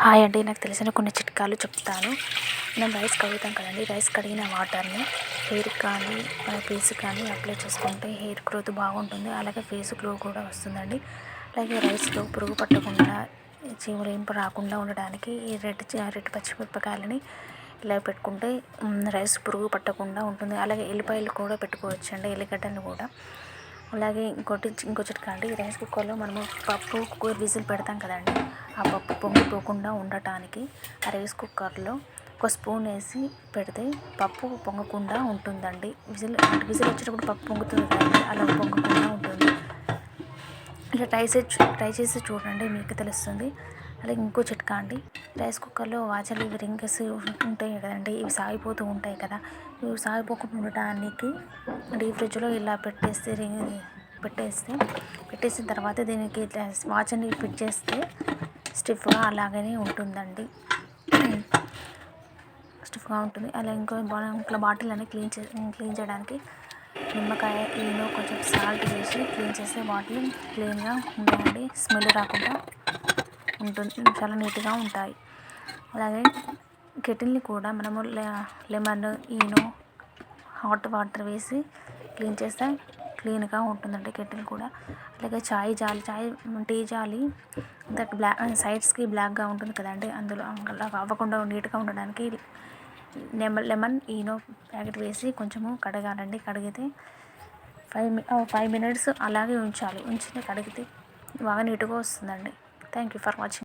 Hi అండి. నాకు తెలిసిన కొన్ని చిట్కాలు చెప్తాను. మనం రైస్ కడుగుతాం కదండి. రైస్ కడిగిన వాటర్ని హెయిర్కి కానీ ఫేస్కి కానీ అప్లై చేసుకుంటే హెయిర్ గ్రోత్ బాగుంటుంది. అలాగే ఫేస్ గ్లో కూడా వస్తుందండి. అలాగే రైస్లో పురుగు పట్టకుండా చీమలు ఏం రాకుండా ఉండడానికి ఈ రెడ్ పచ్చిమిరపకాయలని ఇలా పెట్టుకుంటే రైస్ పురుగు పట్టకుండా ఉంటుంది. అలాగే ఎల్లిపాయలు కూడా పెట్టుకోవచ్చండి, ఎల్లిగడ్డలు కూడా. అలాగే ఇంకో చిట్కా అండి. రైస్ కుక్కర్లో మనము పప్పు విజిల్ పెడతాం కదండి. ఆ పప్పు పొంగిపోకుండా ఉండటానికి ఆ రైస్ కుక్కర్లో ఒక స్పూన్ వేసి పెడితే పప్పు పొంగకుండా ఉంటుందండి. విజిల్ వచ్చేటప్పుడు పప్పు పొంగుతుంది కదండి, అలా పొంగకుండా ఉంటుంది. ఇలా ట్రై చేసి చూడండి, మీకు తెలుస్తుంది. అలాగే ఇంకో చిట్కా అండి. రైస్ కుక్కర్లో వాచర్లు ఇవి రింగ్స్ ఉంటాయి కదండి, ఇవి సాగిపోతూ ఉంటాయి కదా. ఇవి సాగిపోకుండా ఉండటానికి డీప్ ఫ్రిడ్జ్లో ఇలా పెట్టేసిన తర్వాత దీనికి వాచర్ని ఫిట్ చేస్తే స్టిఫ్గా అలాగనే ఉంటుందండి, స్టిఫ్గా ఉంటుంది. అలా ఇంకో బాటిల్ అని క్లీన్ చేయడానికి నిమ్మకాయ, ఈనో, కొంచెం సాల్ట్ వేసి క్లీన్ చేస్తే బాటిల్ క్లీన్గా ఉంటాయండి. స్మెల్ రాకుండా ఉంటుంది, చాలా నీట్గా ఉంటాయి. అలాగే కెటిల్ని కూడా మనము లెమన్, ఈనో, హాట్ వాటర్ వేసి క్లీన్ చేస్తే క్లీన్గా ఉంటుందండి కెటిల్ కూడా. అలాగే టీ జాలి సైడ్స్కి బ్లాక్గా ఉంటుంది కదండి, అందులో అలా అవ్వకుండా నీట్గా ఉండడానికి లెమన్, ఈనో ప్యాకెట్ వేసి కొంచెము కడగాలండి. కడిగితే 5 minutes అలాగే ఉంచితే కడిగితే బాగా నీట్గా వస్తుందండి. Thank you for watching.